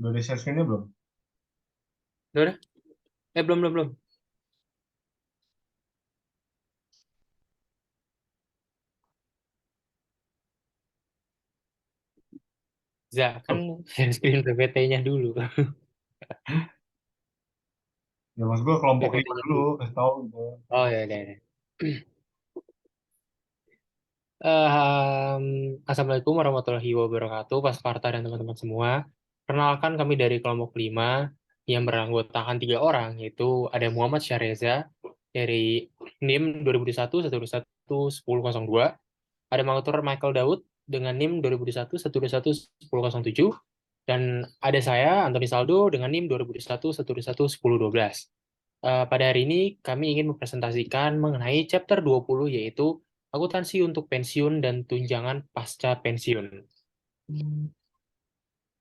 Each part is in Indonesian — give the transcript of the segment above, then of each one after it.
Udah di share screen-nya belum? Udah? Belum. Za, kan Tuh. share screen PPT-nya dulu. Ya mas gue kelompok 5 PPT-nya dulu, dulu. kasih tahu gitu. Oh, ya udah. Ehm, Assalamualaikum warahmatullahi wabarakatuh, Pak Sparta dan teman-teman semua. Perkenalkan kami dari kelompok 5 yang beranggotakan 3 orang, yaitu ada Muhammad Syahreza dari NIM 2021 121 1002, ada Matur Michael Daud dengan NIM 2021 121 1007, dan ada saya, Antoni Saldo, dengan NIM 2021 121 1012. Pada hari ini kami ingin mempresentasikan mengenai chapter 20, yaitu akuntansi untuk pensiun dan tunjangan pasca pensiun.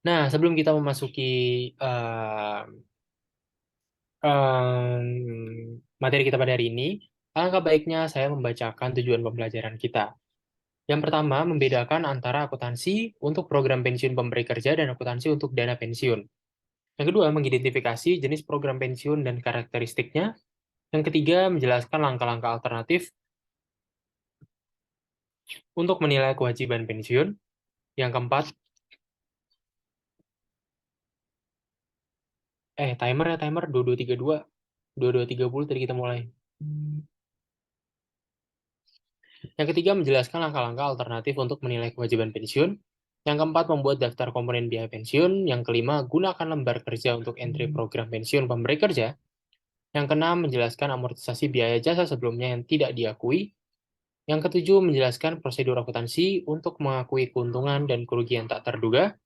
Nah, sebelum kita memasuki eh, materi kita pada hari ini, alangkah baiknya saya membacakan tujuan pembelajaran kita. Yang pertama, membedakan antara akuntansi untuk program pensiun pemberi kerja dan akuntansi untuk dana pensiun. Yang kedua, mengidentifikasi jenis program pensiun dan karakteristiknya. Yang ketiga, menjelaskan langkah-langkah alternatif untuk menilai kewajiban pensiun. Yang keempat, timer 2232, 2230 tadi kita mulai. Yang ketiga, menjelaskan langkah-langkah alternatif untuk menilai kewajiban pensiun. Yang keempat, membuat daftar komponen biaya pensiun. Yang kelima, gunakan lembar kerja untuk entry program pensiun pemberi kerja. Yang keenam, menjelaskan amortisasi biaya jasa sebelumnya yang tidak diakui. Yang ketujuh, menjelaskan prosedur akuntansi untuk mengakui keuntungan dan kerugian tak terduga.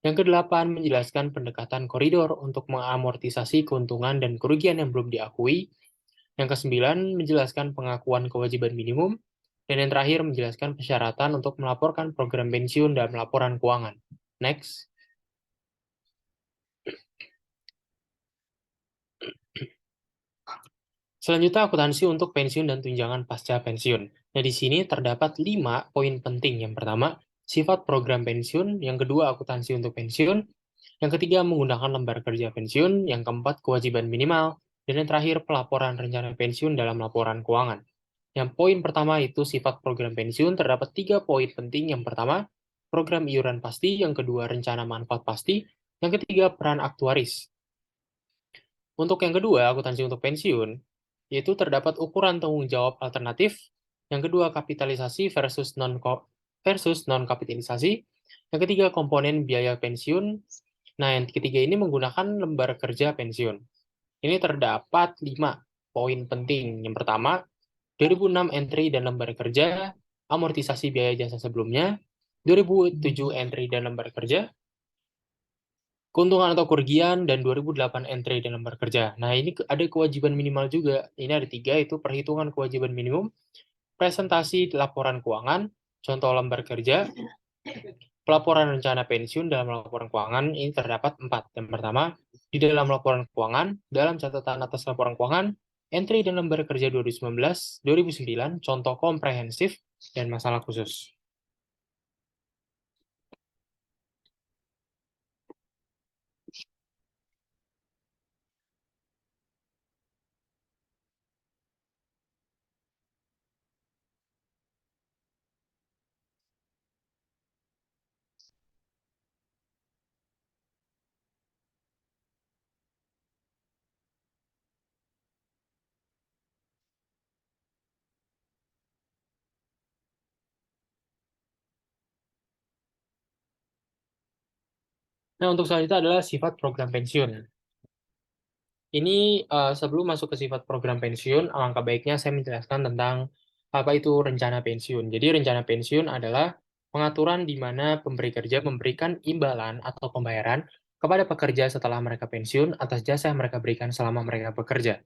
Yang kedelapan, menjelaskan pendekatan koridor untuk mengamortisasi keuntungan dan kerugian yang belum diakui. Yang kesembilan, menjelaskan pengakuan kewajiban minimum. Dan yang terakhir, menjelaskan persyaratan untuk melaporkan program pensiun dalam laporan keuangan. Next. Selanjutnya, akuntansi untuk pensiun dan tunjangan pasca pensiun. Nah, di sini terdapat 5 poin penting. Yang pertama, sifat program pensiun. Yang kedua, akuntansi untuk pensiun. Yang ketiga, menggunakan lembar kerja pensiun. Yang keempat, kewajiban minimal. Dan yang terakhir, pelaporan rencana pensiun dalam laporan keuangan. Yang poin pertama itu sifat program pensiun, terdapat 3 poin penting. Yang pertama, program iuran pasti. Yang kedua, rencana manfaat pasti. Yang ketiga, peran aktuaris. Untuk yang kedua, akuntansi untuk pensiun, yaitu terdapat ukuran tanggung jawab alternatif. Yang kedua, kapitalisasi versus non kapitalisasi. Yang ketiga, komponen biaya pensiun. Nah, yang ketiga ini menggunakan lembar kerja pensiun. Ini terdapat 5 poin penting. Yang pertama, 2006 entry dan lembar kerja, amortisasi biaya jasa sebelumnya, 2007 entry dan lembar kerja, keuntungan atau kerugian, dan 2008 entry dan lembar kerja. Nah, ini ada kewajiban minimal juga. Ini ada 3, itu perhitungan kewajiban minimum, presentasi laporan keuangan, contoh lembar kerja, pelaporan rencana pensiun dalam laporan keuangan. Ini terdapat 4. Yang pertama, di dalam laporan keuangan, dalam catatan atas laporan keuangan, entry dan lembar kerja 2019, 2009, contoh komprehensif, dan masalah khusus. Nah, untuk selanjutnya adalah sifat program pensiun. Ini sebelum masuk ke sifat program pensiun, alangkah baiknya saya menjelaskan tentang apa itu rencana pensiun. Jadi rencana pensiun adalah pengaturan di mana pemberi kerja memberikan imbalan atau pembayaran kepada pekerja setelah mereka pensiun atas jasa yang mereka berikan selama mereka bekerja.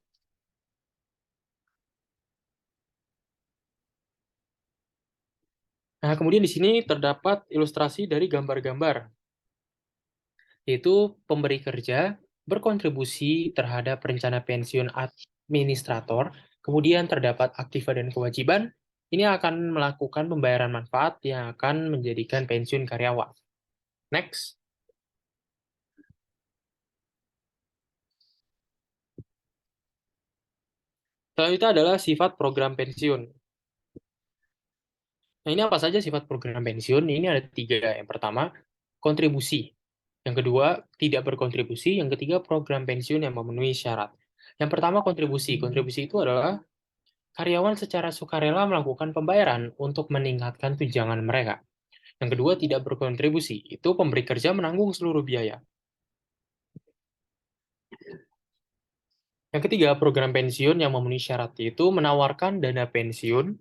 Nah, kemudian di sini terdapat ilustrasi dari gambar-gambar, yaitu pemberi kerja berkontribusi terhadap rencana pensiun administrator, kemudian terdapat aktiva dan kewajiban, ini akan melakukan pembayaran manfaat yang akan menjadikan pensiun karyawan. Next. Selanjutnya adalah sifat program pensiun. Nah, ini apa saja sifat program pensiun? Ini ada 3. Yang pertama, kontribusi. Yang kedua, tidak berkontribusi. Yang ketiga, program pensiun yang memenuhi syarat. Yang pertama, kontribusi. Kontribusi itu adalah karyawan secara sukarela melakukan pembayaran untuk meningkatkan tunjangan mereka. Yang kedua, tidak berkontribusi. Itu pemberi kerja menanggung seluruh biaya. Yang ketiga, program pensiun yang memenuhi syarat itu menawarkan dana pensiun,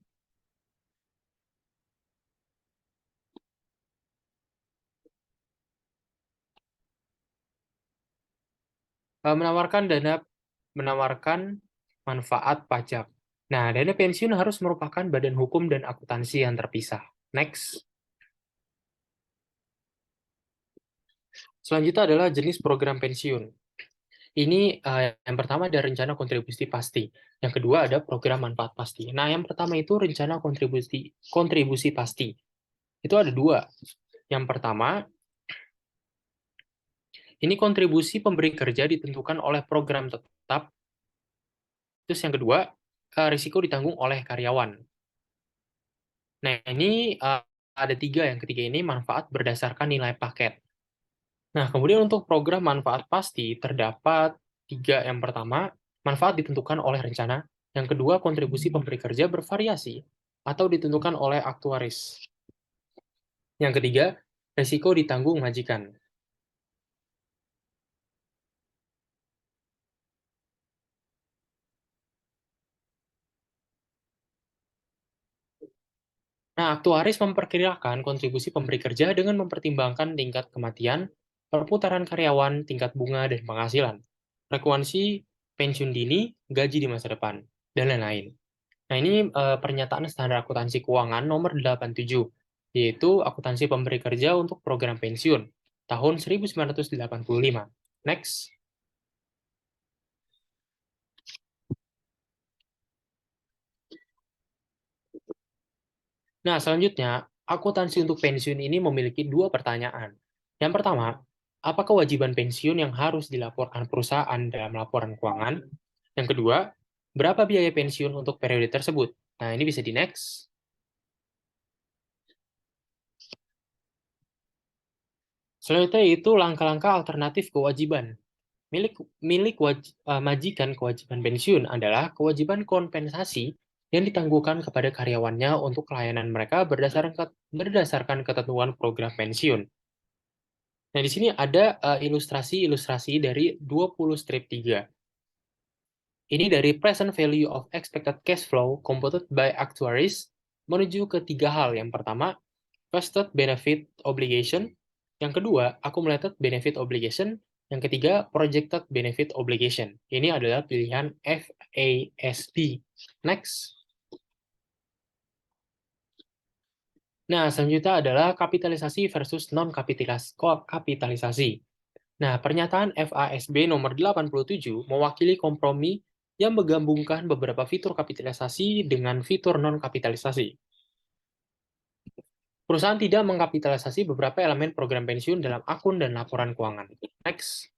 menawarkan manfaat pajak. Nah, dana pensiun harus merupakan badan hukum dan akuntansi yang terpisah. Next. Selanjutnya adalah jenis program pensiun. Ini yang pertama ada rencana kontribusi pasti. Yang kedua ada program manfaat pasti. Nah, yang pertama itu rencana kontribusi pasti. Itu ada 2. Yang pertama, ini kontribusi pemberi kerja ditentukan oleh program tetap. Terus yang kedua, risiko ditanggung oleh karyawan. Nah, ini ada 3. Yang ketiga ini manfaat berdasarkan nilai paket. Nah, kemudian untuk program manfaat pasti terdapat 3. Yang pertama, manfaat ditentukan oleh rencana. Yang kedua, kontribusi pemberi kerja bervariasi atau ditentukan oleh aktuaris. Yang ketiga, risiko ditanggung majikan. Nah, aktuaris memperkirakan kontribusi pemberi kerja dengan mempertimbangkan tingkat kematian, perputaran karyawan, tingkat bunga, dan penghasilan, frekuensi pensiun dini, gaji di masa depan, dan lain-lain. Nah, ini pernyataan standar akuntansi keuangan nomor 87, yaitu akuntansi pemberi kerja untuk program pensiun, tahun 1985. Next. Nah, selanjutnya, akuntansi untuk pensiun ini memiliki 2 pertanyaan. Yang pertama, apa kewajiban pensiun yang harus dilaporkan perusahaan dalam laporan keuangan? Yang kedua, berapa biaya pensiun untuk periode tersebut? Nah, ini bisa di next. Selanjutnya itu langkah-langkah alternatif kewajiban. Majikan kewajiban pensiun adalah kewajiban kompensasi yang ditangguhkan kepada karyawannya untuk layanan mereka berdasarkan ketentuan program pensiun. Nah, di sini ada ilustrasi-ilustrasi dari 20 strip 3. Ini dari present value of expected cash flow computed by actuaries menuju ke 3 hal. Yang pertama, vested benefit obligation. Yang kedua, accumulated benefit obligation. Yang ketiga, projected benefit obligation. Ini adalah pilihan FASB. Next. Nah, selanjutnya adalah kapitalisasi versus non-kapitalisasi. Nah, pernyataan FASB nomor 87 mewakili kompromi yang menggabungkan beberapa fitur kapitalisasi dengan fitur non-kapitalisasi. Perusahaan tidak mengkapitalisasi beberapa elemen program pensiun dalam akun dan laporan keuangan. Next.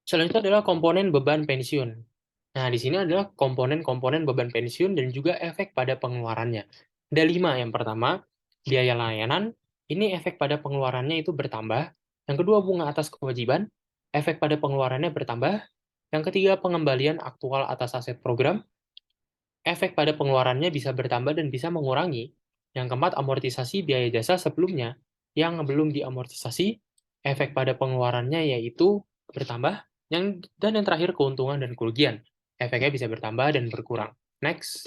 Selanjutnya adalah komponen beban pensiun. Nah, di sini adalah komponen-komponen beban pensiun dan juga efek pada pengeluarannya. Ada 5. Yang pertama, biaya layanan. Ini efek pada pengeluarannya itu bertambah. Yang kedua, bunga atas kewajiban. Efek pada pengeluarannya bertambah. Yang ketiga, pengembalian aktual atas aset program. Efek pada pengeluarannya bisa bertambah dan bisa mengurangi. Yang keempat, amortisasi biaya jasa sebelumnya yang belum diamortisasi. Efek pada pengeluarannya yaitu bertambah. Dan yang terakhir, keuntungan dan kerugian. Efeknya bisa bertambah dan berkurang. Next.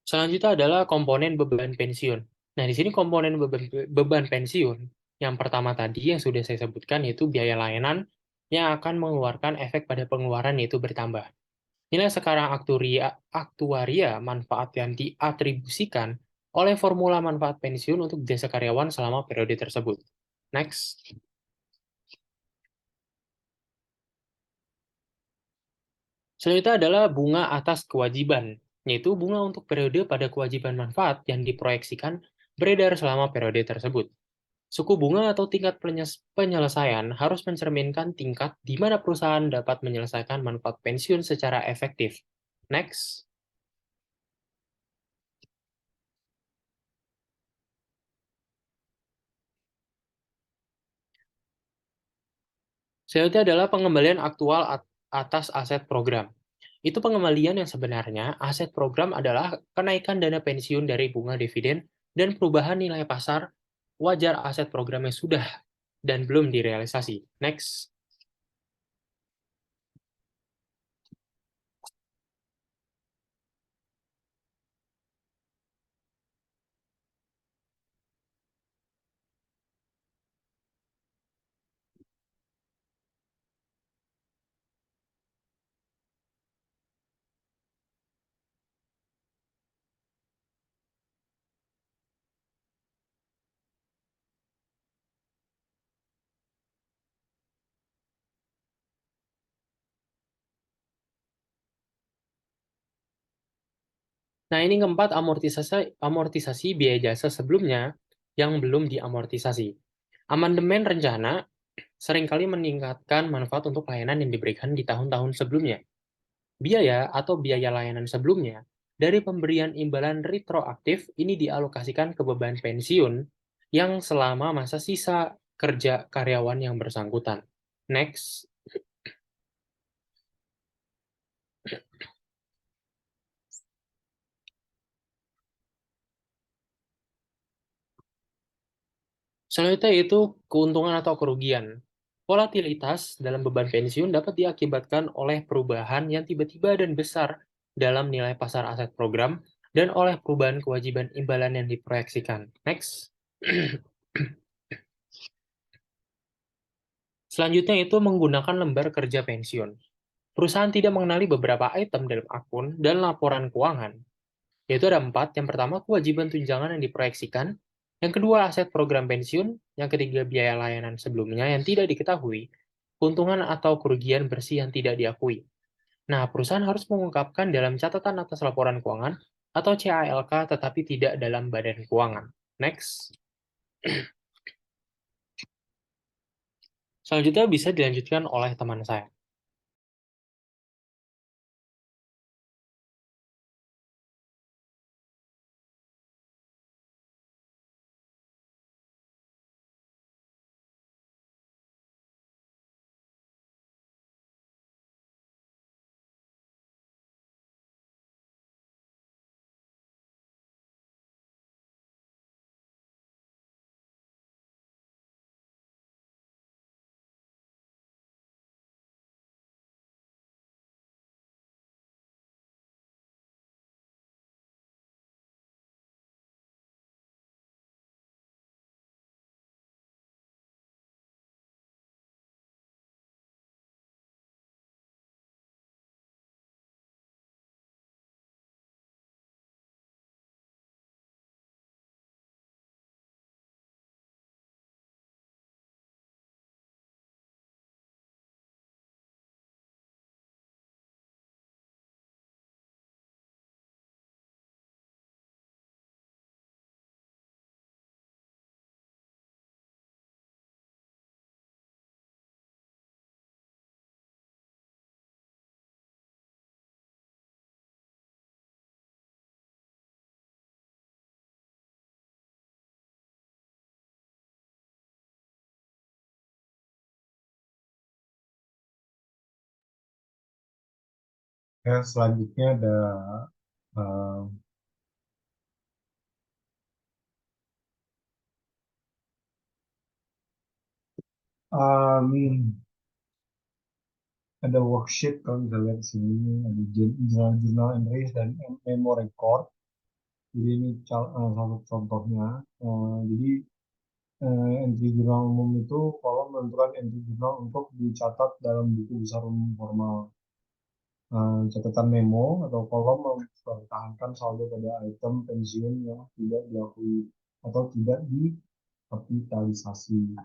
Selanjutnya adalah komponen beban pensiun. Nah, di sini komponen beban pensiun yang pertama tadi yang sudah saya sebutkan yaitu biaya layanan yang akan mengeluarkan efek pada pengeluaran yaitu bertambah. Nilai sekarang aktuaria manfaat yang diatribusikan oleh formula manfaat pensiun untuk jasa karyawan selama periode tersebut. Next. Selanjutnya adalah bunga atas kewajiban, yaitu bunga untuk periode pada kewajiban manfaat yang diproyeksikan beredar selama periode tersebut. Suku bunga atau tingkat penyelesaian harus mencerminkan tingkat di mana perusahaan dapat menyelesaikan manfaat pensiun secara efektif. Next. Selanjutnya adalah pengembalian aktual atas aset program. Itu pengembalian yang sebenarnya aset program adalah kenaikan dana pensiun dari bunga dividen dan perubahan nilai pasar wajar aset program yang sudah dan belum direalisasi. Next. Nah, ini keempat, amortisasi amortisasi biaya jasa sebelumnya yang belum diamortisasi. Amandemen rencana seringkali meningkatkan manfaat untuk layanan yang diberikan di tahun-tahun sebelumnya. Biaya atau biaya layanan sebelumnya dari pemberian imbalan retroaktif ini dialokasikan ke beban pensiun yang selama masa sisa kerja karyawan yang bersangkutan. Next. Selanjutnya yaitu keuntungan atau kerugian. Volatilitas dalam beban pensiun dapat diakibatkan oleh perubahan yang tiba-tiba dan besar dalam nilai pasar aset program dan oleh perubahan kewajiban imbalan yang diproyeksikan. Next. Selanjutnya itu menggunakan lembar kerja pensiun. Perusahaan tidak mengenali beberapa item dalam akun dan laporan keuangan, yaitu ada empat. Yang pertama, kewajiban tunjangan yang diproyeksikan. Yang kedua, aset program pensiun. Yang ketiga, biaya layanan sebelumnya yang tidak diketahui. Keuntungan atau kerugian bersih yang tidak diakui. Nah, perusahaan harus mengungkapkan dalam catatan atas laporan keuangan atau CALK tetapi tidak dalam badan keuangan. Next. Selanjutnya bisa dilanjutkan oleh teman saya. Ya, selanjutnya ada eh, um, ada worksheet kalau bisa lihat di sini, ada jurnal entries dan memo record. Jadi ini salah satu contohnya. Jadi entry jurnal umum itu kolom menentukan entry jurnal untuk dicatat dalam buku besar umum formal. Catatan memo atau kolom mempertahankan saldo pada item pensiun yang tidak diakui atau tidak dikapitalisasi.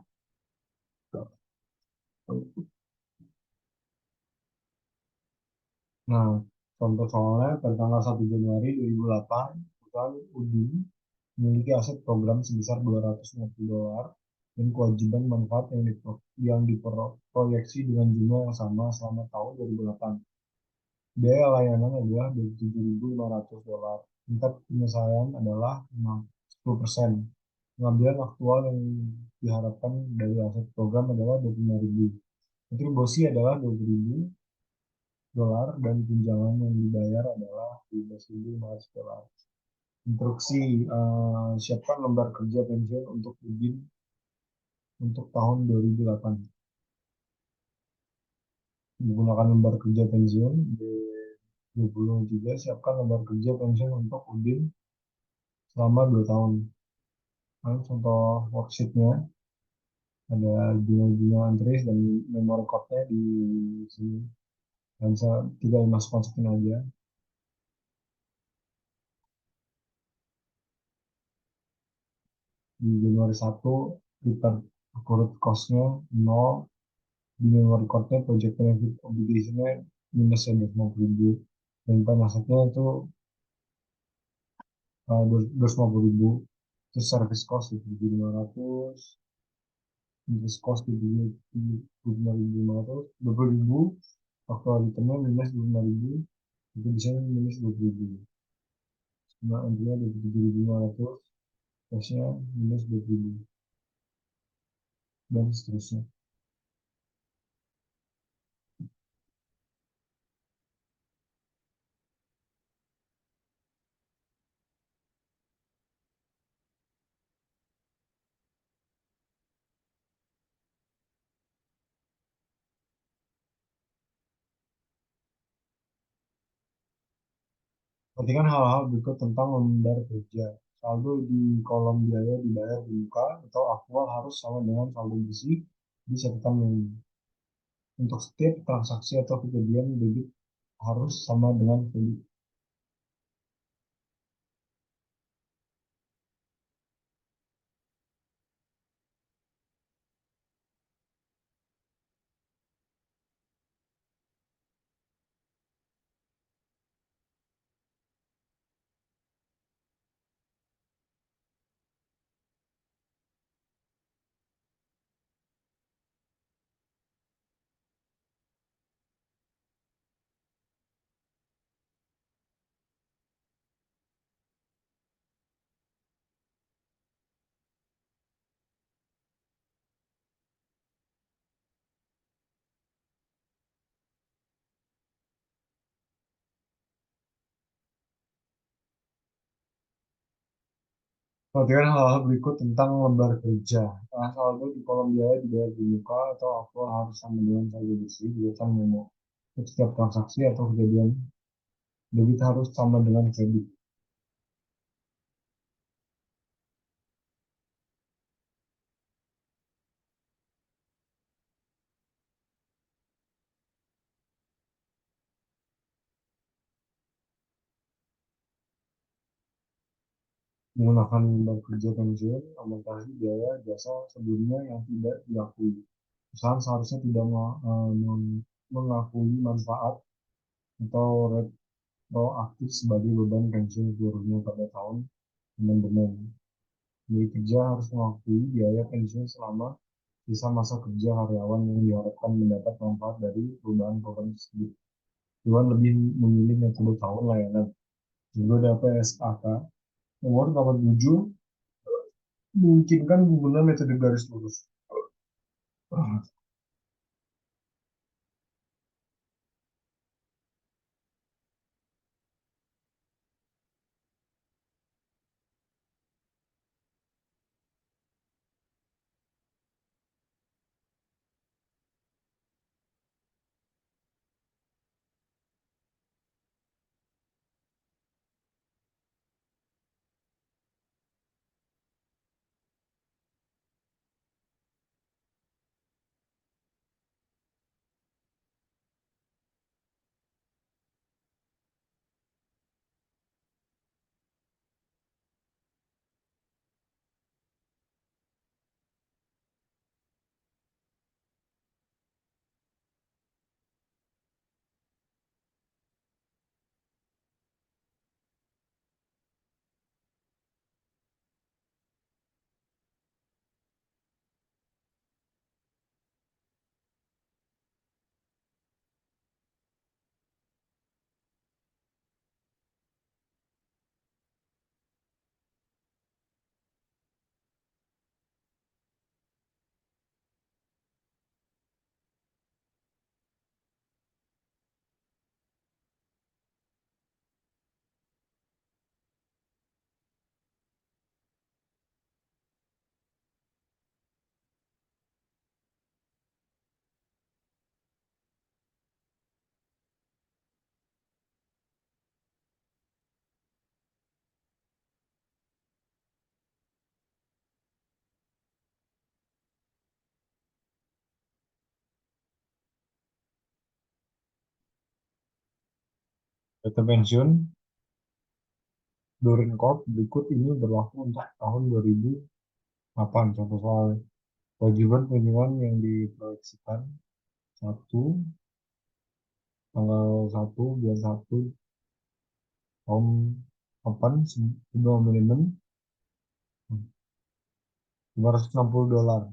Nah, contoh soalnya pada tanggal 1 Januari 2008, perusahaan Udin memiliki aset program sebesar 250 dolar dan kewajiban manfaat yang diproyeksi dengan jumlah yang sama selama tahun 2008. Biaya layanan adalah 27.500 dolar. Tingkat penyelesaian adalah 10%. Pengambilan aktual yang diharapkan dari aset program adalah 25.000. Kontribusi adalah 20.000 dolar dan tunjangan yang dibayar adalah 15.500 dolar. Instruksi, siapkan lembar kerja pensiun untuk izin untuk tahun 2008. Menggunakan lembar kerja pensiun D23, siapkan lembar kerja pensiun untuk Udin selama 2 tahun. Nah, contoh worksheet-nya ada jurnal-jurnal entries dan memory code-nya di sini. Dan saya tinggal masukin aja. Di Januari 1, prepare accrued cost-nya 0. Di memory code-nya project benefit obligation-nya minus 250.000. Dan penasihatnya itu 250.000. Terus service cost itu 7.500. Interest cost itu 25.500. 20.000. Faktor returnnya minus 25.000. Itu bisa minus 20.000. Nah, intinya 27.500. Cashnya minus 20.000. Dan seterusnya. Perhatikan hal-hal berikut tentang lembar kerja. Saldo di kolom biaya dibayar di muka atau aktual harus sama dengan saldo bersih di catatan menu. Untuk setiap transaksi atau kejadian debit harus sama dengan kredit. Perhatikan hal-hal berikut tentang lembar kerja. Saldo di kolom biaya dibayar di muka atau aktual harus sama dengan saldo bersih di catatan menu. Untuk setiap transaksi atau kejadian debit harus sama dengan kredit. Menggunakan lembar kerja pensiun, amortisasi biaya jasa sebelumnya yang tidak diakui. Perusahaan seharusnya tidak mengakui manfaat atau retroaktif sebagai beban pensiun seluruhnya pada tahun amandemen. Pemberi kerja harus mengakui biaya pensiun selama sisa masa kerja karyawan yang diharapkan mendapat manfaat dari perubahan program tersebut. Tuan lebih memilih metode tahun layanan. Juga ada PSAK. Nomor 87 memungkinkan menggunakan metode garis lurus. Data pensiun Doreen Corp berikut ini berlaku untuk tahun 2008. Contoh soal kewajiban penjualan yang diproyeksikan satu tanggal 1 bulan 1 tahun 8 sebuah minimum $560.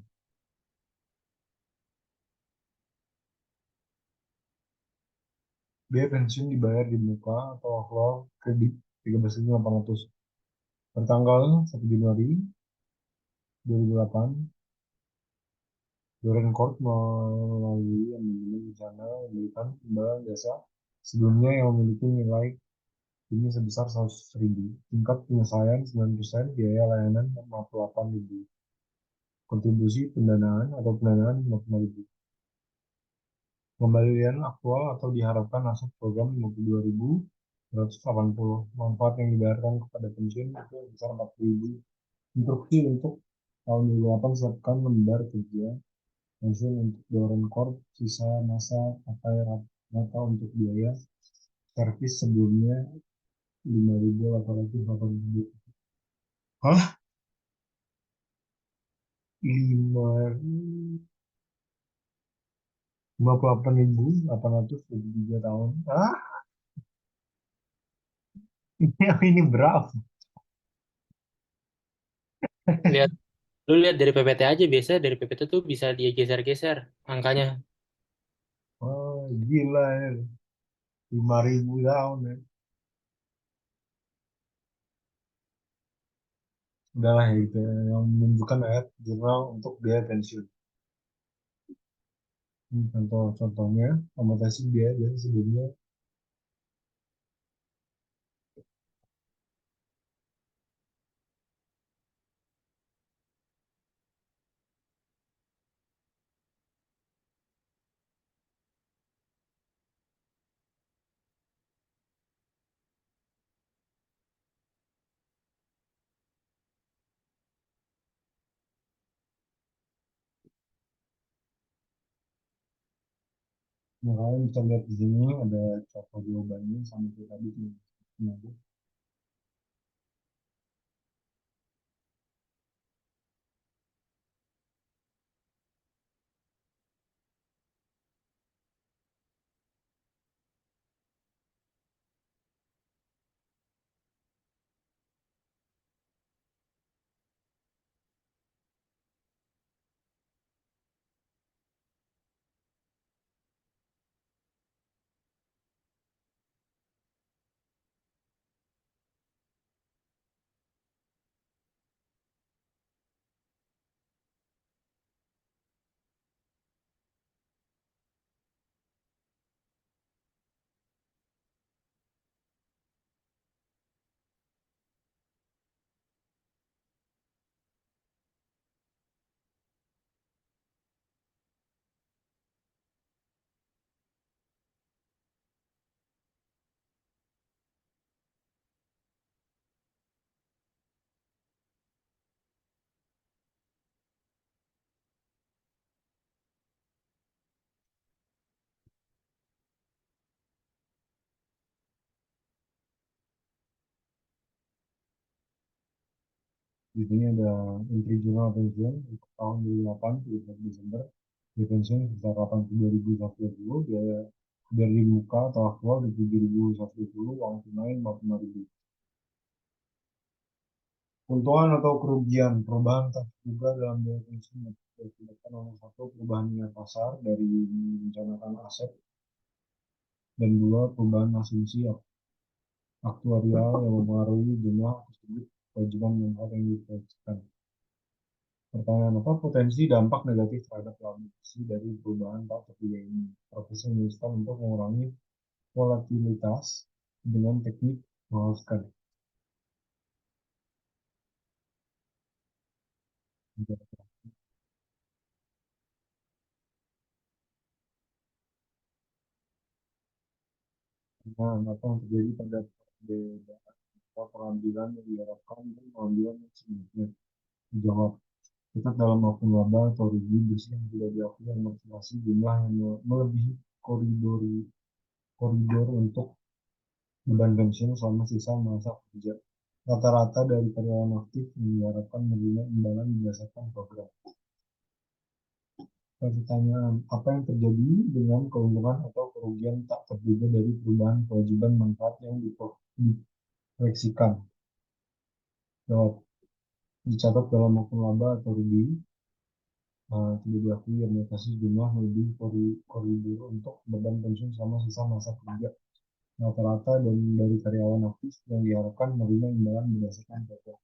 Biaya pensiun dibayar di muka atau awal kredit 13.800 bertanggal 1 Januari 2008. Doreen Corp melalui manajemen rencana memberikan imbalan jasa sebelumnya yang memiliki nilai ini sebesar 100.000. Tingkat penyelesaian 9%, biaya layanan 58.000. Kontribusi pendanaan atau pendanaan 55.000. Pembelian aktual atau diharapkan hasil program 52.180. Manfaat yang dibayarkan kepada pensiun itu sebesar 40.000. Instruksi untuk tahun 2008 siapkan lembar kerja pensiun untuk Doreen Corp. Sisa masa pakai rata untuk biaya servis sebelumnya 5.880. Hah? 58.823 tahun. Ah, ini berapa? Lihat, lu lihat dari PPT aja, biasanya dari PPT tuh bisa dia geser-geser angkanya. Oh, gila ya. 5.000 tahun ya. Udahlah ya gitu ya. Yang menunjukkan ayat jurnal untuk biaya pensiun. Ini contoh-contohnya, amortisasi biaya jasa sebelumnya. Nah, kalian bisa lihat di sini ada contoh jawabannya sama kayak tadi. Nah, di sini ada entry jurnal pensiun untuk tahun 2008, 31 Desember. Biaya pensiun sebesar 82.120, biaya dari muka atau aktual 7.120, uang tunai 55.000. Keuntungan atau kerugian perubahan terduga dalam biaya pensiun diakibatkan oleh satu perubahan nilai pasar dari merencanakan aset dan dua perubahan asumsi aktuarial yang mempengaruhi jumlah tersebut kewajiban manfaat yang diproyeksikan. Pertanyaan apa potensi dampak negatif terhadap liability dari perubahan tak terduga ini? Profesor menuliskan untuk mengurangi volatilitas dengan teknik menghaluskan. Nah, apa yang terjadi pada perbedaan pengambilan yang diharapkan dan pengambilan yang sebenarnya dijawab. Tetap dalam akun laba atau rugi bersih yang tidak diakui yang masing jumlah yang melebihi koridor koridor untuk beban pensiun selama sisa masa kerja. Rata-rata dari karyawan aktif diharapkan menerima imbalan berdasarkan program. Pertanyaan, apa yang terjadi dengan keuntungan atau kerugian tak terduga dari perubahan kewajiban manfaat yang diproyeksikan? Jawab, dicatat dalam akun laba atau rugi, tidak diakui aplikasi jumlah lebih koridor untuk beban pensiun selama sisa masa kerja. Rata-rata dan dari karyawan aktif yang diharapkan menerima imbalan berdasarkan program.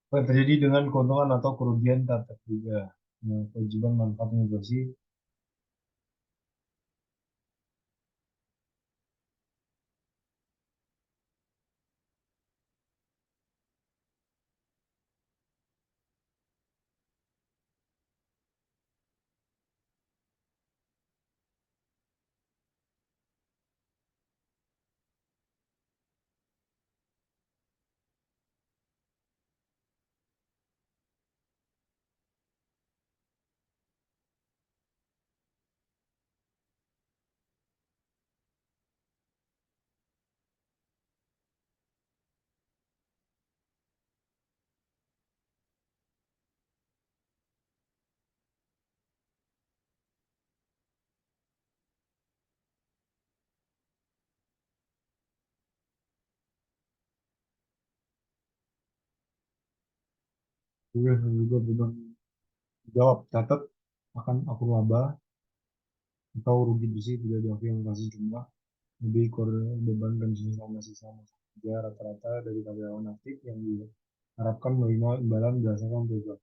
Apa yang terjadi dengan keuntungan atau kerugian tak terduga. Nah, kewajiban manfaat migrasi juga bertanggung jawab. Catat akan aku laba atau rugi bersih tidak diakui yang kasih jumlah lebih beban pensiun sama sisa masa kerja rata-rata dari karyawan aktif yang diharapkan menerima imbalan berdasarkan program.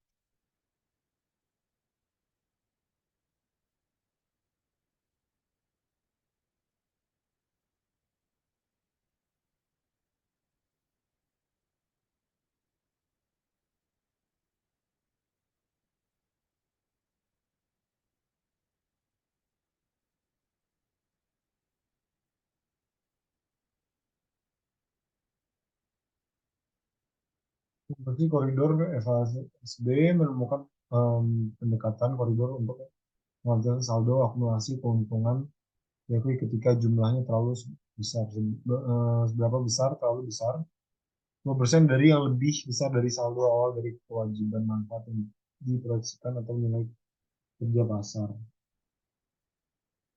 Seperti koridor evaluasi SB menemukan pendekatan koridor untuk mengatur saldo akumulasi keuntungan yakni ketika jumlahnya terlalu besar, seberapa besar terlalu besar, 10% dari yang lebih besar dari saldo awal dari kewajiban manfaat yang diproyeksikan atau nilai kerja pasar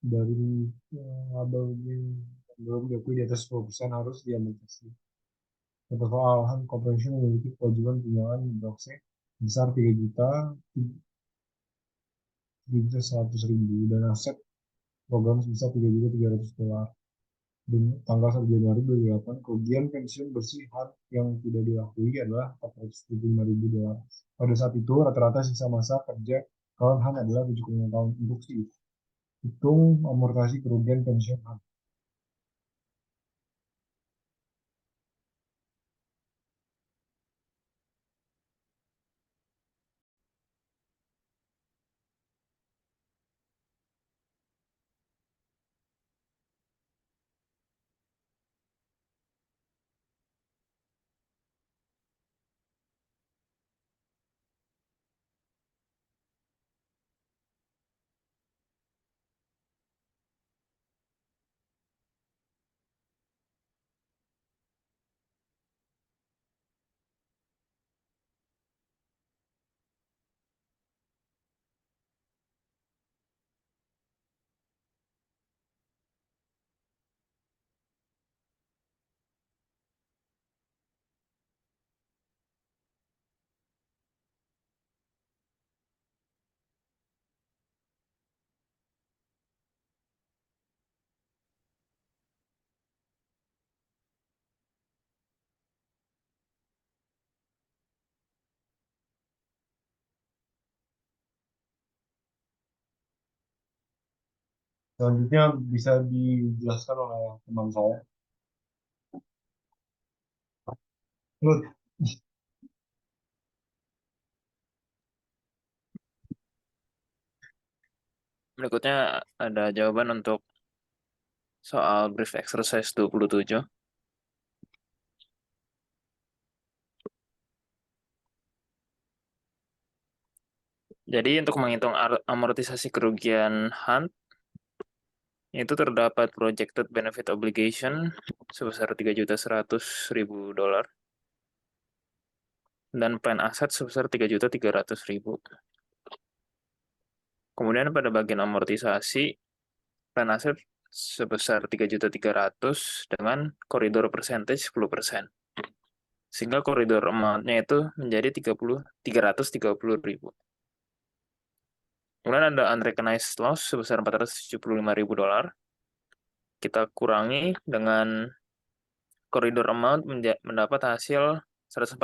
dari laba yang belum diakui di atas 10% harus diamortisasi. Contoh soal corporation memiliki kewajiban tunjangan Broxe besar 3.100.000 dan aset program sebesar 3.300.000 dolar. Dan tanggal 1 Januari 2008, kerugian pensiun bersih HAT yang tidak diakui adalah 475.000 dolar. Pada saat itu, rata-rata sisa masa kerja kawan HAT adalah 7,5 tahun. Untuk hitung amortisasi kerugian pensiun HAT. Selanjutnya bisa dijelaskan oleh teman saya. Lut, Berikutnya ada jawaban untuk soal brief exercise 27. Jadi untuk menghitung amortisasi kerugian Hunt, itu terdapat projected benefit obligation sebesar 3.100.000 dolar dan plan aset sebesar 3.300.000. Kemudian pada bagian amortisasi, plan aset sebesar 3.300.000 dengan koridor percentage 10%. Sehingga koridor amount-nya itu menjadi 330.000. Kemudian ada unrecognized loss sebesar 475.000 dolar. Kita kurangi dengan koridor amount mendapat hasil 145.000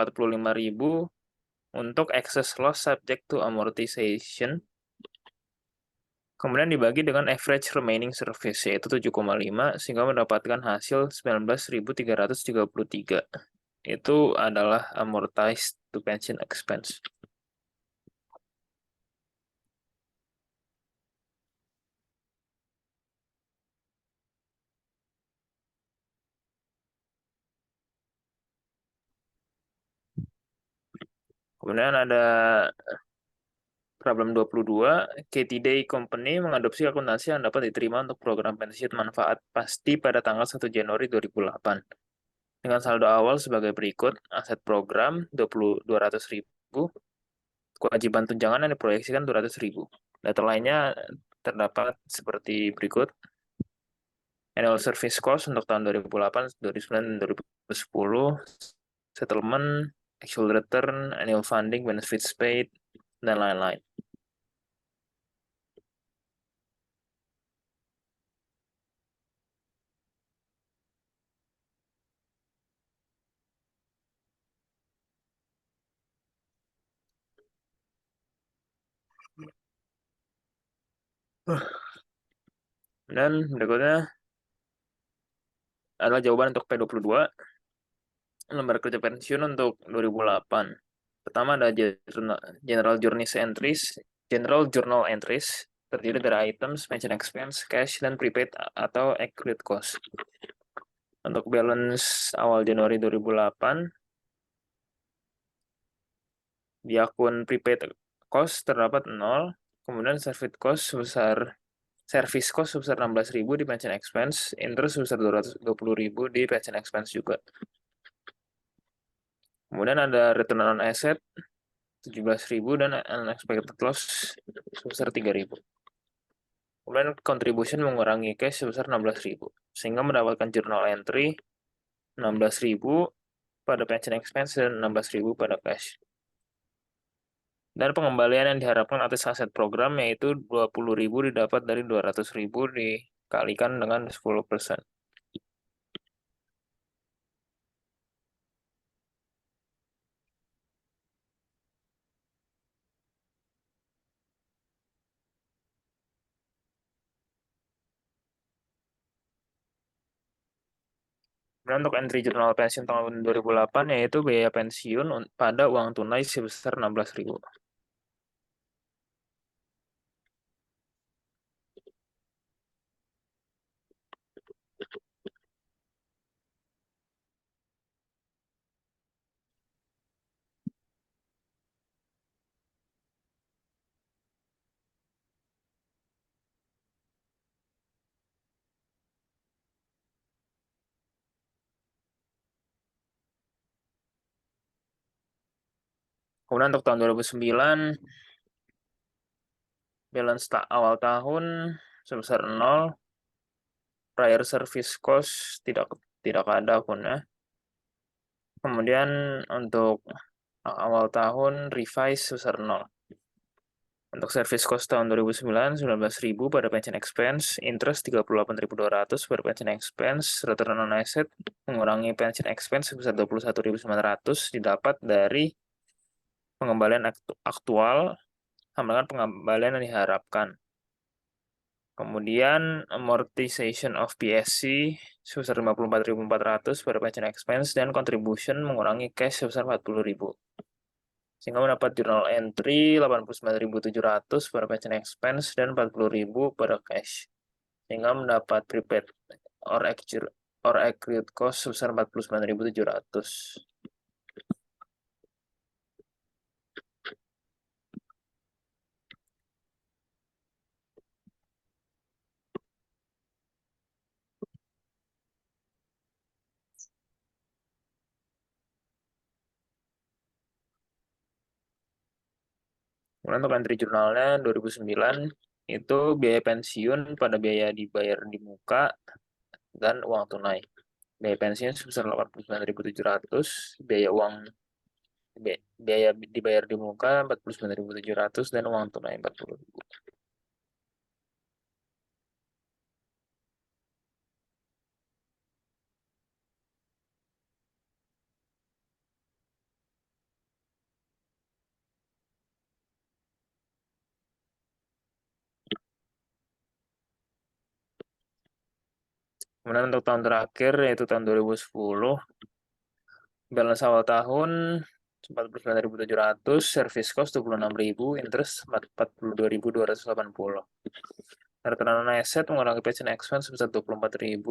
untuk excess loss subject to amortization, kemudian dibagi dengan average remaining service, yaitu 7,5, sehingga mendapatkan hasil 19.333. Itu adalah amortized to pension expense. Kemudian ada problem 22, KTD Company mengadopsi akuntansi yang dapat diterima untuk program pensiun manfaat pasti pada tanggal 1 Januari 2008. Dengan saldo awal sebagai berikut, aset program 200.000, kewajiban tunjangan yang diproyeksikan 200.000. Data lainnya terdapat seperti berikut. Annual service cost untuk tahun 2008, 2009, dan 2010, settlement, actual return, annual funding, benefits paid, dan lain-lain. Dan berikutnya adalah jawaban untuk P22, lembar kerja pensiun untuk 2008. Pertama ada General Journal Entries, terdiri dari items, pension expense, cash, dan prepaid atau accrued cost. Untuk balance awal Januari 2008, di akun prepaid cost terdapat 0, kemudian service cost sebesar 16.000 di pension expense, interest sebesar 220.000 di pension expense juga. Kemudian ada return on asset 17.000 dan unexpected loss sebesar 3.000. Kemudian contribution mengurangi cash sebesar 16.000, sehingga mendapatkan journal entry 16.000 pada pension expense dan 16.000 pada cash. Dan pengembalian yang diharapkan atas aset program yaitu 20.000 didapat dari 200.000 dikalikan dengan 10%. Kemudian untuk entry jurnal pensiun tahun 2008 yaitu biaya pensiun pada uang tunai sebesar 16.000. Kemudian untuk tahun 2009, balance awal tahun sebesar 0, prior service cost tidak ada akunnya. Kemudian untuk awal tahun revise sebesar 0. Untuk service cost tahun 2009, 19.000 pada pension expense, interest 38.200 pada pension expense, return on asset mengurangi pension expense sebesar 21.900 didapat dari pengembalian aktual sama dengan pengembalian yang diharapkan. Kemudian amortization of PSC sebesar 54.400 pada pension expense dan contribution mengurangi cash sebesar 40.000. Sehingga mendapat journal entry 89.700 pada pension expense dan 40.000 pada cash. Sehingga mendapat prepaid or accrued cost sebesar 49.700. Kemudian untuk entry jurnalnya 2009 itu biaya pensiun pada biaya dibayar di muka dan uang tunai. Biaya pensiun sebesar 89.700, biaya dibayar di muka 49.700 dan uang tunai 40.000. Kemudian untuk tahun terakhir yaitu tahun 2010, balance awal tahun 49.700, service cost 26.000, interest 42.280. Return on asset mengurangi pension expense sebesar 24.000,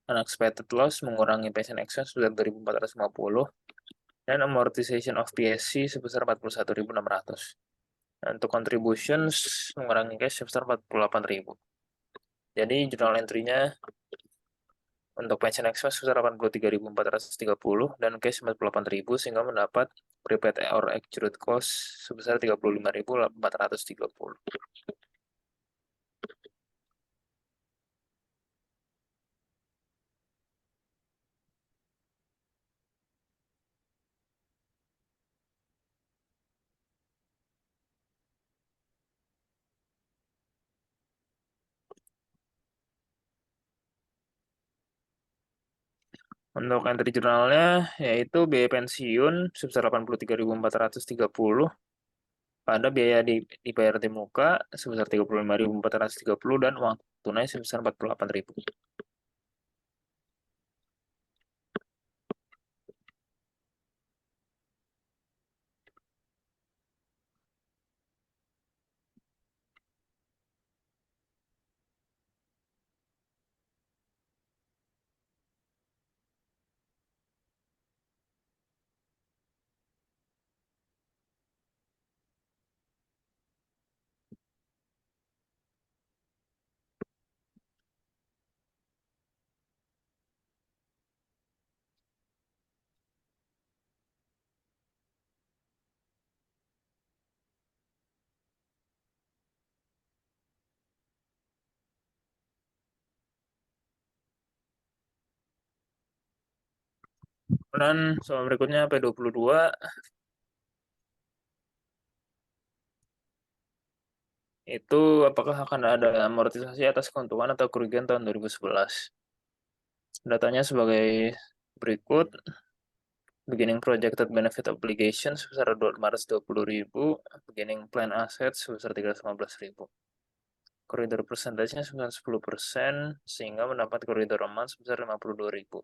unexpected loss mengurangi pension expense sebesar 2.450, dan amortization of PSC sebesar 41.600. Dan untuk contributions mengurangi cash sebesar 48.000. Jadi journal entry-nya untuk pension expense sebesar 83.430 dan cash 48.000 sehingga mendapat prepaid or accrued cost sebesar 35.430. Untuk entry jurnalnya yaitu biaya pensiun sebesar 83.430, pada biaya dibayar di muka sebesar 35.430 dan uang tunai sebesar 48.000. Kemudian soal berikutnya P22 itu apakah akan ada amortisasi atas keuntungan atau kerugian tahun 2011. Datanya sebagai berikut. Beginning projected benefit obligation sebesar 520.000, beginning plan assets sebesar 315.000. Koridor persentasenya sebesar 10%, sehingga mendapat koridor amount sebesar 52.000.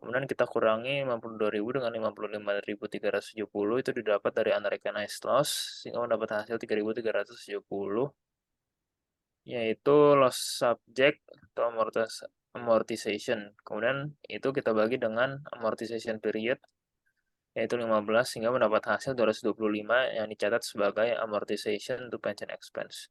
Kemudian kita kurangi 52.000 dengan 55.370, itu didapat dari unrecognized loss, sehingga mendapat hasil 3.370, yaitu loss subject atau amortization. Kemudian itu kita bagi dengan amortization period, yaitu 15, sehingga mendapat hasil 225 yang dicatat sebagai amortization to pension expense.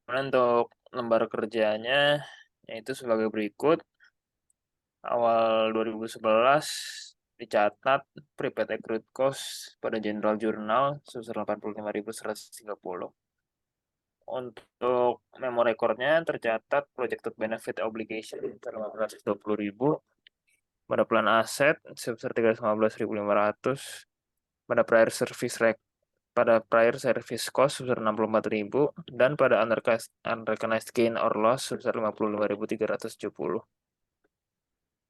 Kemudian untuk lembar kerjanya yaitu sebagai berikut. Awal 2011 dicatat prepaid accrued cost pada General Journal sebesar 85.130. Untuk memo recordnya tercatat projected benefit obligation sebesar 520.000, pada plan aset sebesar 315.500, pada prior service cost sebesar 64.000, dan pada unrecognized gain or loss sebesar 55.370.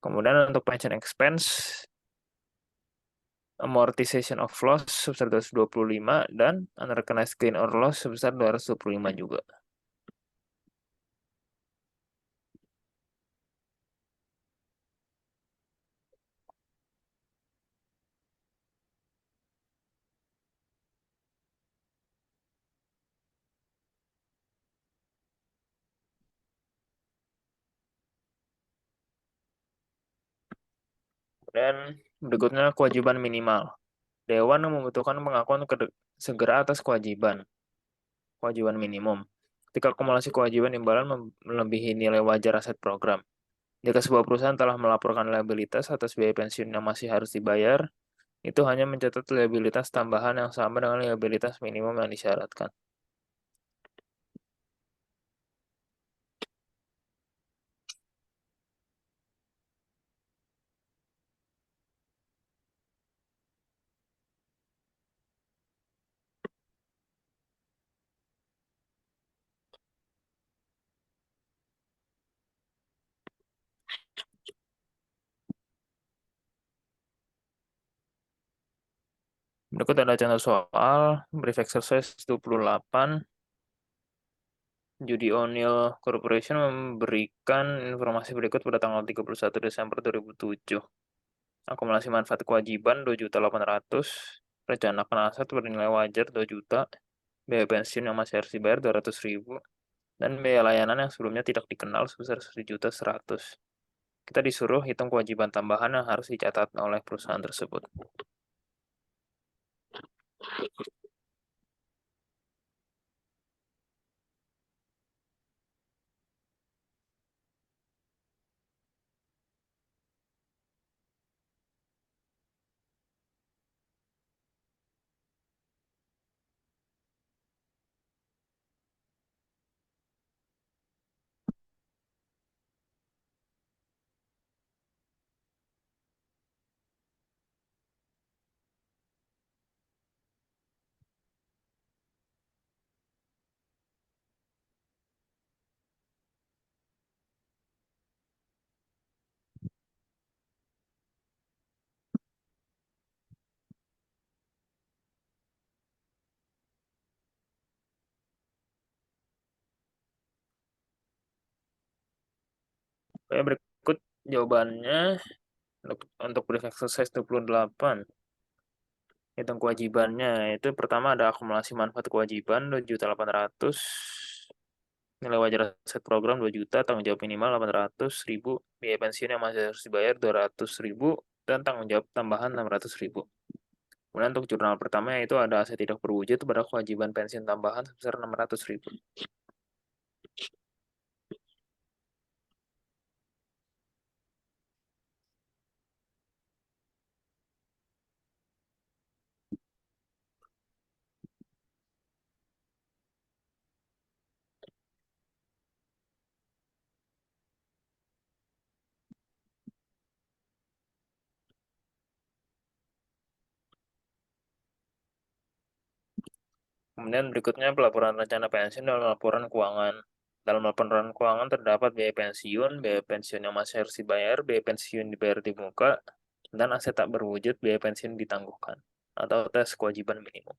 Kemudian untuk pension expense, amortization of loss sebesar 225 dan unrecognized gain or loss sebesar 225 juga. Dan berikutnya kewajiban minimal. Dewan membutuhkan pengakuan segera atas kewajiban minimum. Ketika akumulasi kewajiban imbalan melebihi nilai wajar aset program. Jika sebuah perusahaan telah melaporkan liabilitas atas biaya pensiun yang masih harus dibayar, itu hanya mencatat liabilitas tambahan yang sama dengan liabilitas minimum yang disyaratkan. Berikut ada contoh soal, brief exercise 28. Judy O'Neill Corporation memberikan informasi berikut pada tanggal 31 Desember 2007. Akumulasi manfaat kewajiban 2.800.000, rencanakan aset bernilai wajar 2 juta, biaya pensiun yang masih harus dibayar 200.000, dan biaya layanan yang sebelumnya tidak dikenal sebesar 1.100.000. Kita disuruh hitung kewajiban tambahan yang harus dicatat oleh perusahaan tersebut. Oke, berikut jawabannya untuk brief exercise 28. Hitung kewajibannya, itu pertama ada akumulasi manfaat kewajiban 2.800.000, nilai wajar aset program 2 juta, tanggung jawab minimal 800.000, biaya pensiun yang masih harus dibayar 200.000, dan tanggung jawab tambahan 600.000. Kemudian untuk jurnal pertama yaitu ada aset tidak berwujud pada kewajiban pensiun tambahan sebesar 600.000. Kemudian berikutnya pelaporan rencana pensiun dalam laporan keuangan. Dalam laporan keuangan terdapat biaya pensiun yang masih harus dibayar, biaya pensiun dibayar di muka, dan aset tak berwujud, biaya pensiun ditangguhkan, atau tes kewajiban minimum.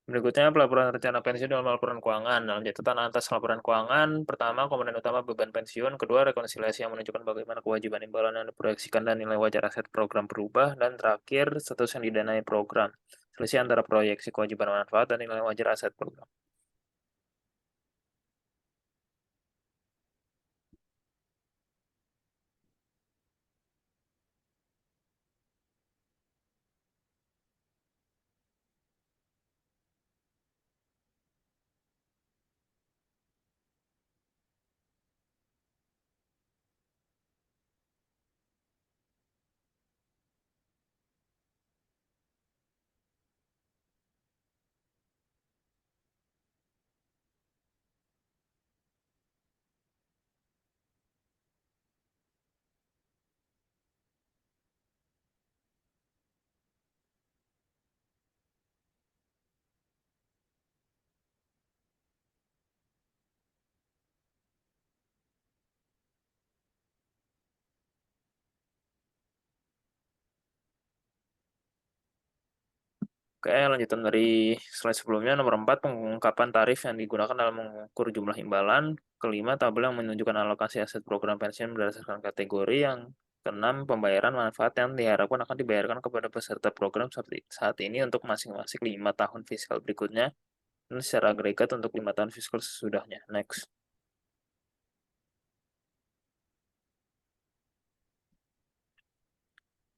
Berikutnya pelaporan rencana pensiun dalam laporan keuangan. Dalam catatan atas laporan keuangan, pertama komponen utama beban pensiun, kedua rekonsiliasi yang menunjukkan bagaimana kewajiban imbalan yang diproyeksikan dan nilai wajar aset program berubah, dan terakhir status yang didanai program. Selisih antara proyeksi kewajiban manfaat dan nilai wajar aset program. Oke, lanjutan dari slide sebelumnya. Nomor 4, pengungkapan tarif yang digunakan dalam mengukur jumlah imbalan. Kelima, tabel yang menunjukkan alokasi aset program pensiun berdasarkan kategori. Yang keenam, pembayaran manfaat yang diharapkan akan dibayarkan kepada peserta program saat ini untuk masing-masing 5 tahun fiskal berikutnya, dan secara agregat untuk 5 tahun fiskal sesudahnya. Next.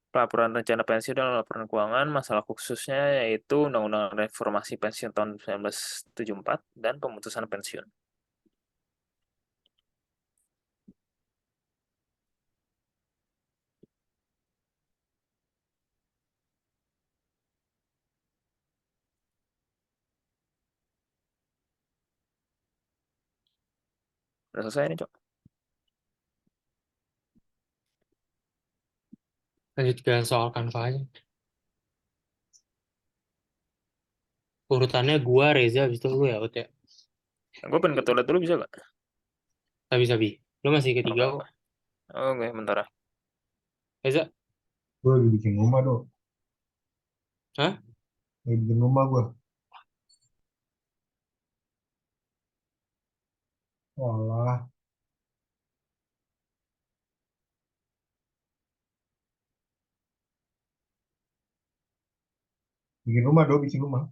Pelaporan rencana pensiun dalam laporan keuangan, masalah khususnya yaitu Undang-Undang Reformasi Pensiun tahun 1974 dan pemutusan pensiun. Udah selesai nih, Cok. Lanjut ke soal Canva aja. Urutannya gua, Reza, habis itu lu ya, Ut ya. Gue pengen ke toilet dulu bisa gak? Sabi-sabi. Lu masih ketiga Oke, kok. oke. Oke, bentar ya. Reza, Gue lagi bikin rumah dong. hah? Lagi bikin rumah gue. Walah, bikin rumah dong, bikin rumah.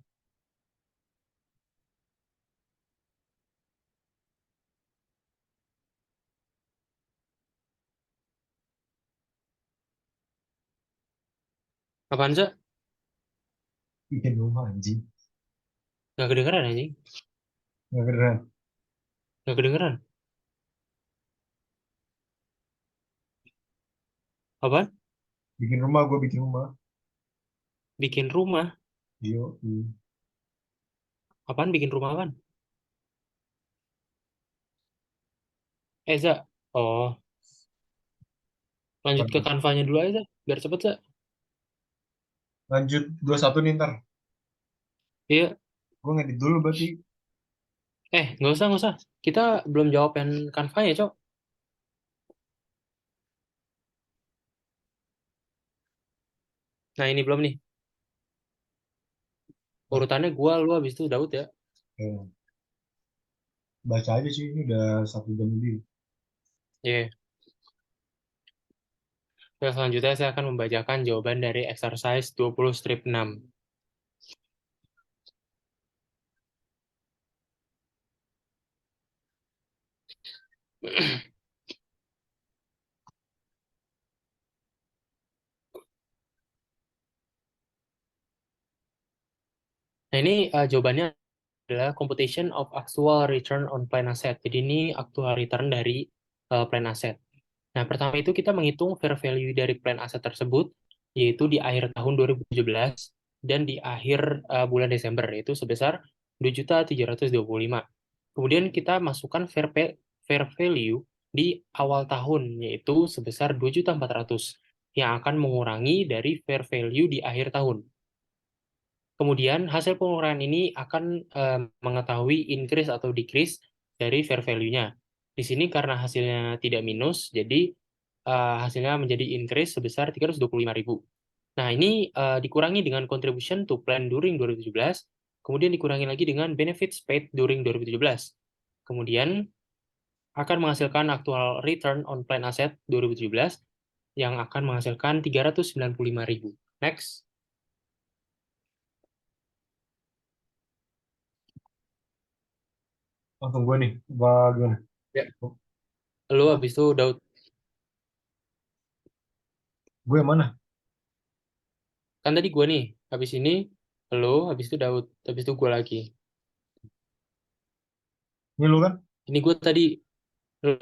Apaan, Za? Bikin rumah anjing. Nggak kedengeran, anjing. Nggak keren. Nggak kedengeran. Apaan? Bikin rumah, gue bikin rumah. Bikin rumah. Yo, Apaan bikin rumah apaan? Za. Oh, lanjut ke Canva-nya dulu aja, Za. Biar cepet, Za. lanjut 21 nih ntar. Iya. Gue ngedit dulu berarti. Nggak usah, nggak usah. Kita belum jawab yang Canva-nya, Cok. Nah, ini belum nih. Urutannya gua, lu, habis itu Daud ya. Ya, baca aja sih, ini udah 1 jam lebih. Iya. Nah, selanjutnya saya akan membacakan jawaban dari exercise 20 strip 6. Nah, ini jawabannya adalah computation of actual return on plan asset. Jadi ini actual return dari plan asset. Nah, pertama itu kita menghitung fair value dari plan aset tersebut, yaitu di akhir tahun 2017 dan di akhir bulan Desember, yaitu sebesar 2.725. Kemudian kita masukkan fair value di awal tahun, yaitu sebesar 2.400, yang akan mengurangi dari fair value di akhir tahun. Kemudian hasil pengurangan ini akan mengetahui increase atau decrease dari fair value-nya. Di sini karena hasilnya tidak minus, jadi hasilnya menjadi increase sebesar 325.000. Nah, ini dikurangi dengan contribution to plan during 2017, kemudian dikurangi lagi dengan benefits paid during 2017. Kemudian akan menghasilkan actual return on plan asset 2017 yang akan menghasilkan 395.000. Next. Langsung gue nih, apa gimana? Ya. Lalu habis itu Daud. Gue yang mana? Kan tadi gue nih, habis ini lo, habis itu Daud, habis itu gue lagi. Ini lu kan? Ini gue tadi, lo,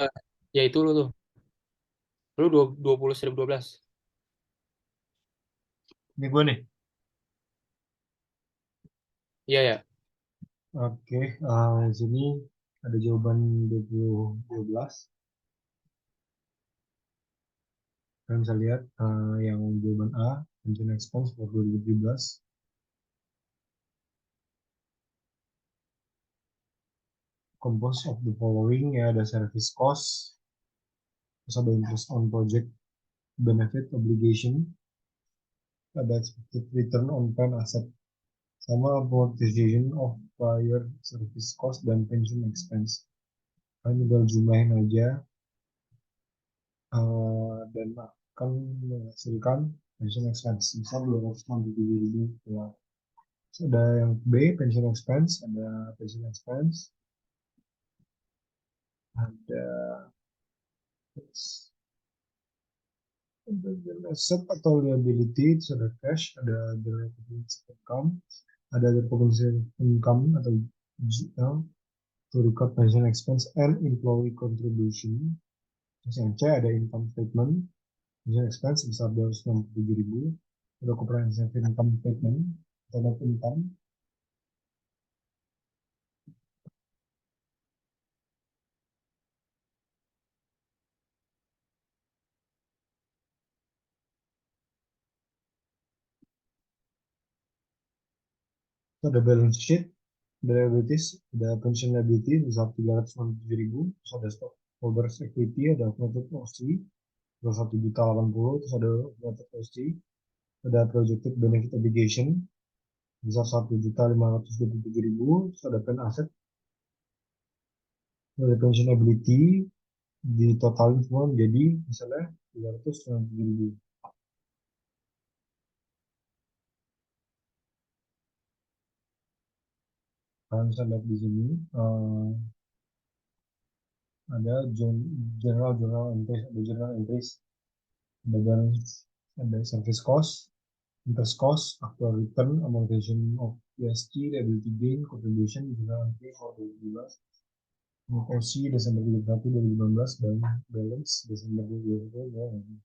ya itu lo tuh. Lo 20.012. Ini gue nih. Iya ya. Oke, di sini ada jawaban 2012. Kalian bisa lihat yang jawaban A, pension expense for 2017. Composed of the following, ya ada service cost, terus ada interest on project benefit obligation, ada expected return on plan asset, sama amortization of prior service cost dan pension expense. Kalian tinggal jumlahin aja dan akan menghasilkan pension expense misal 267.000. Ya. Ada yang B, pension expense, ada pension expense, ada asset atau liability, itu ada cash, ada derivative income, ada compensation income atau GL, to record pension expense and employee contribution. Terus yang C ada income statement, pension expense sebesar 267.000, ada comprehensive income statement, atau net income, Ada balance sheet, ada liabilities, ada pension liability sebesar 397.000, terus ada stockholders equity, ada accumulated OC, 21.080.000, terus ada accumulated OC, ada projected benefit obligation sebesar 1.527.000, terus ada pen asset, ada pension ability, di totalin semua menjadi misalnya 397.000. Kalian bisa lihat di sini ada general entries, ada journal entries, ada balance, ada service cost, interest cost, actual return, amortization of ESG, liability gain, contribution, journal entry for 2017, OC Desember 31, 2015, dan balance Desember 2020.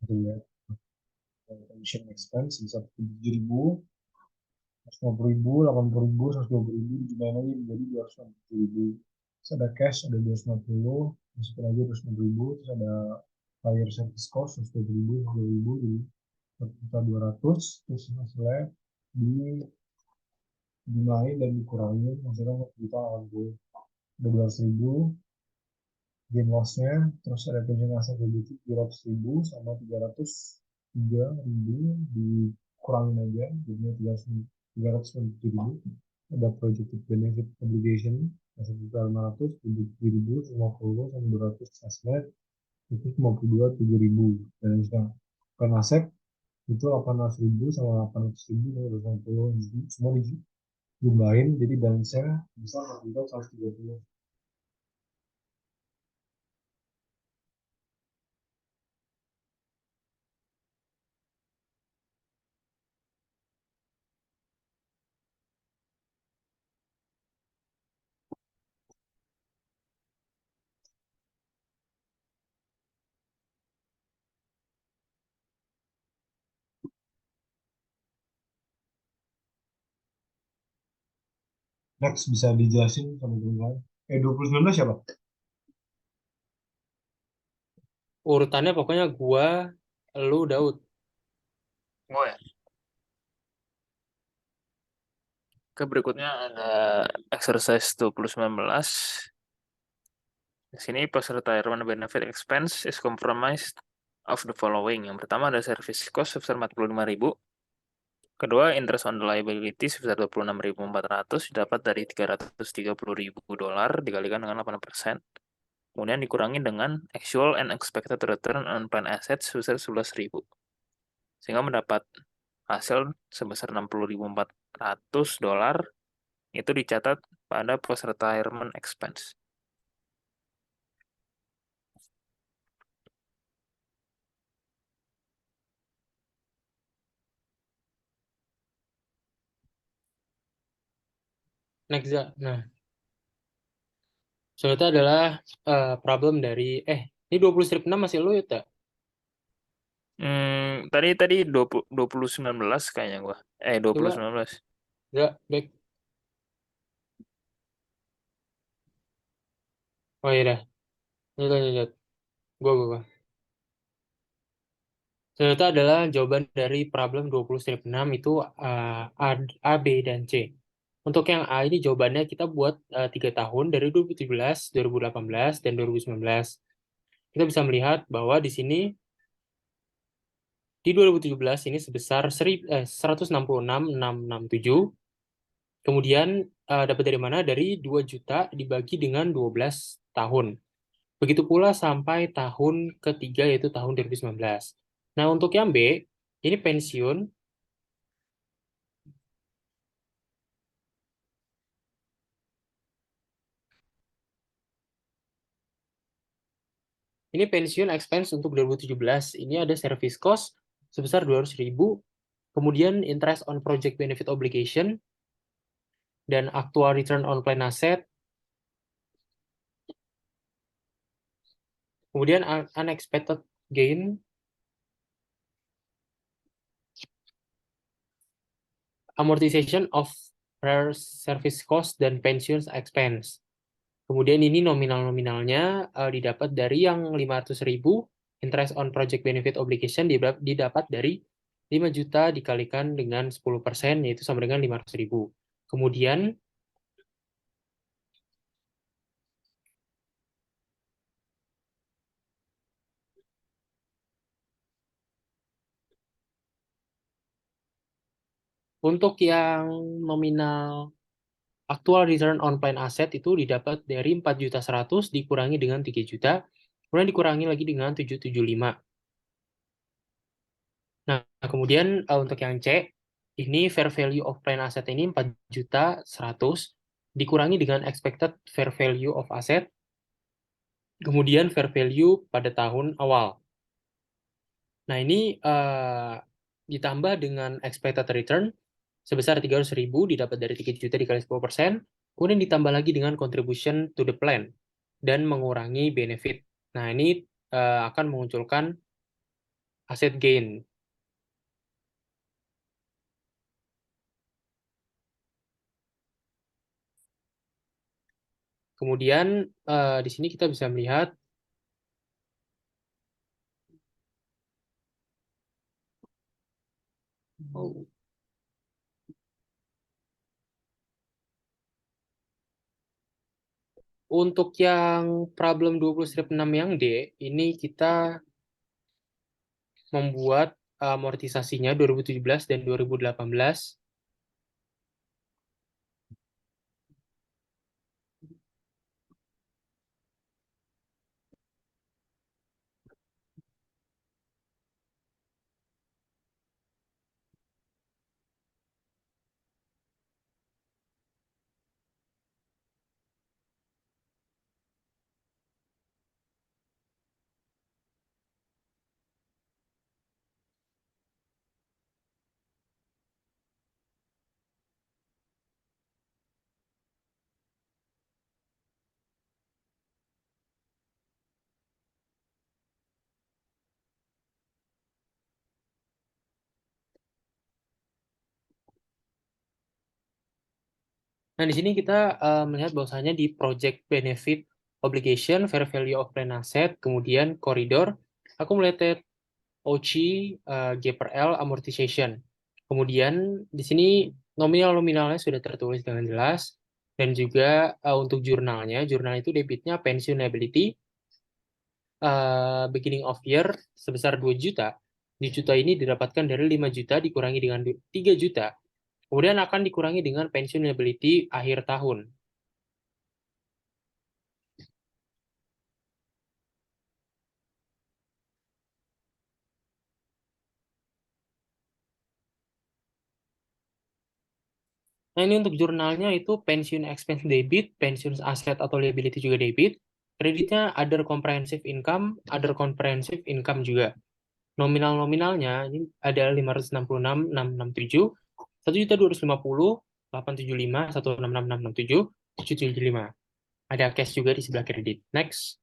Lihat pension expense bisa 7.000, 150.000, 80.000, 120.000, dijumlahin lagi menjadi 250.000. Terus ada cash, ada 250, masukin lagi 250.000, terus ada fire service cost, 120.000, 120.000, jadi 1.200.000, terus hasilnya dijumlahin dan dikurangi, hasilnya 1.080.000. Ada 200.000, gain loss-nya, terus ada pension asset liability 300.000 sama 303.000 dikurangin aja, jadinya 397.000. Ada projected benefit obligation 1.500, 7.000, 50 sama 200 hasilnya itu 52.700. Dan misalnya pen aset itu 800.000 sama 800.000 sama 250, jadi semua dijumlahin jadi balance-nya bisa 4.130. Next bisa dijelasin sama teman-teman. 2019 siapa? Urutannya pokoknya gua, lu, Daud. Gue ya. Ke berikutnya ada exercise 2019. Di sini post retirement benefit expense is compromised of the following. Yang pertama ada service cost sebesar 45.000. Kedua, interest on the liability sebesar 26.400 dapat dari $330.000 dikalikan dengan 8%. Kemudian dikurangi dengan actual and expected return on plan assets sebesar 11.000. Sehingga mendapat hasil sebesar $60.400 itu dicatat pada post retirement expense. Next, ya. Nah, so itu adalah problem dari ini 20/6 masih lu ya, tak? Tadi 2019 kayaknya gua. Coba 2019. enggak back. Oh iya dah. Lanjut. Gua. So itu adalah jawaban dari problem 20/6 itu A, B, dan C. Untuk yang A ini jawabannya kita buat 3 tahun dari 2017, 2018, dan 2019. Kita bisa melihat bahwa di sini di 2017 ini sebesar 166.667. Kemudian dapat dari mana? Dari 2 juta dibagi dengan 12 tahun. Begitu pula sampai tahun ketiga yaitu tahun 2019. Nah, untuk yang B, ini pensiun. Ini pensiun expense untuk 2017. Ini ada service cost sebesar 200.000. Kemudian interest on project benefit obligation dan actual return on plan asset. Kemudian unexpected gain, amortization of prior service cost, dan pension expense. Kemudian ini nominal-nominalnya didapat dari yang 500.000 interest on project benefit obligation didapat dari 5 juta dikalikan dengan 10%, yaitu sama dengan 500.000. Kemudian untuk yang nominal actual return on plan asset itu didapat dari 4.100.000 dikurangi dengan 3 juta, kemudian dikurangi lagi dengan 775. Nah, kemudian untuk yang C, ini fair value of plan asset ini 4.100.000 dikurangi dengan expected fair value of asset, kemudian fair value pada tahun awal. Nah, ini ditambah dengan expected return sebesar 300.000 didapat dari 3 juta dikali 10%, kemudian ditambah lagi dengan contribution to the plan dan mengurangi benefit. Nah, ini akan memunculkan asset gain. Kemudian di sini kita bisa melihat untuk yang problem 20-6 yang D, ini kita membuat amortisasinya 2017 dan 2018. Nah, di sini kita melihat bahwasanya di project benefit obligation, fair value of plan asset, kemudian koridor, accumulated OC, G per L, amortization. Kemudian di sini nominal-nominalnya sudah tertulis dengan jelas, dan juga untuk jurnalnya, jurnal itu debitnya pensiun liability, beginning of year sebesar 2 juta. Di juta ini didapatkan dari 5 juta dikurangi dengan 3 juta. Kemudian akan dikurangi dengan pensiun liability akhir tahun. Nah, ini untuk jurnalnya itu pensiun expense debit, pensiun aset atau liability juga debit. Kreditnya other comprehensive income juga. Nominal-nominalnya ini ada 566.667, 1.250.875, 166.667, 775. Ada cash juga di sebelah kredit. Next.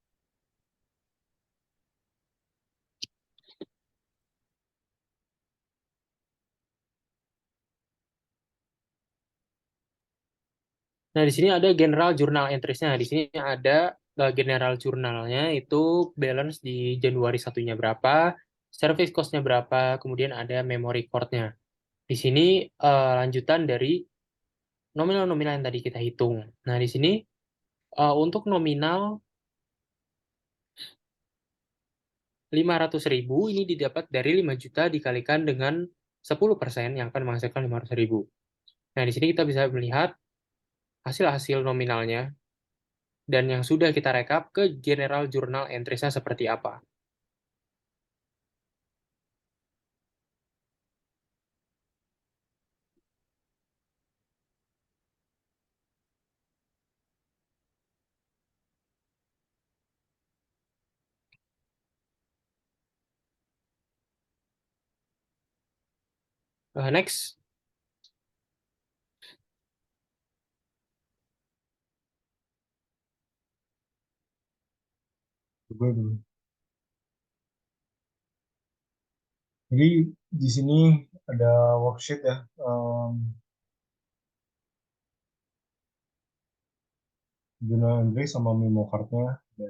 Nah, di sini ada general journal entries-nya. Di sini ada general jurnalnya itu balance di Januari 1-nya berapa, service cost-nya berapa, kemudian ada memory card-nya. Di sini lanjutan dari nominal-nominal yang tadi kita hitung. Nah, di sini untuk nominal 500.000 ini didapat dari 5 juta dikalikan dengan 10% yang akan menghasilkan 500.000. Nah, di sini kita bisa melihat hasil-hasil nominalnya dan yang sudah kita rekap ke general journal entries-nya seperti apa. Next. Coba dulu. Jadi di sini ada worksheet ya. Journal entry sama memo card-nya. Ada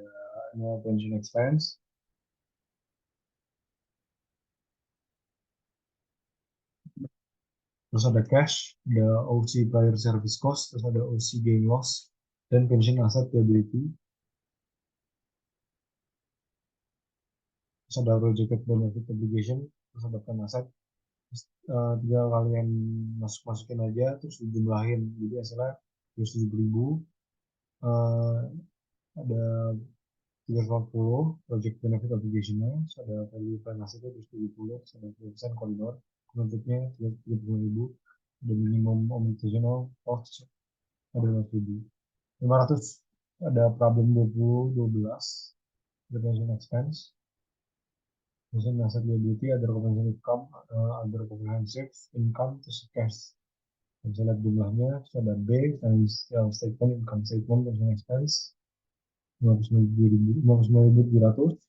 annual pension expense. terus ada cash, ada OC prior service cost, terus ada OC gain loss, dan pension asset liability. Terus ada projected benefit obligation, terus ada plan asset. Terus, tinggal kalian masukin aja, terus dijumlahin. Jadi hasilnya 27.000. Ada 340 project benefit obligation-nya, terus ada value plan assetnya 270, terus ada 10% koridor, benefitnya 30.000, ada minimum amortization cost ada 500, ada problem 2012, ada pension expense, pension asset liability, ada comprehensive income, ada comprehensive income, terus cash. Bisa lihat jumlahnya, terus ada B, statement, income statement, pension expense, 59.700,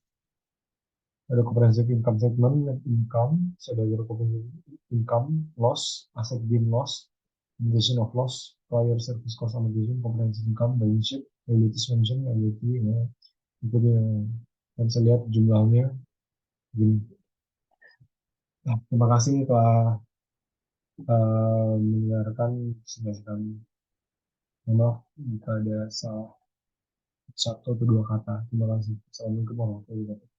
ada comprehensive income statement, net income, ada comprehensive income, loss, asset gain loss, amortization of loss, prior service cost amortization, comprehensive income, balance sheet, liabilities mention, liability, ya, itu dia. Yang bisa lihat jumlahnya gini. Nah, terima kasih telah mendengarkan penjelasan kami. Maaf jika ada salah satu atau dua kata. Terima kasih. Assalamualaikum warahmatullahi wabarakatuh.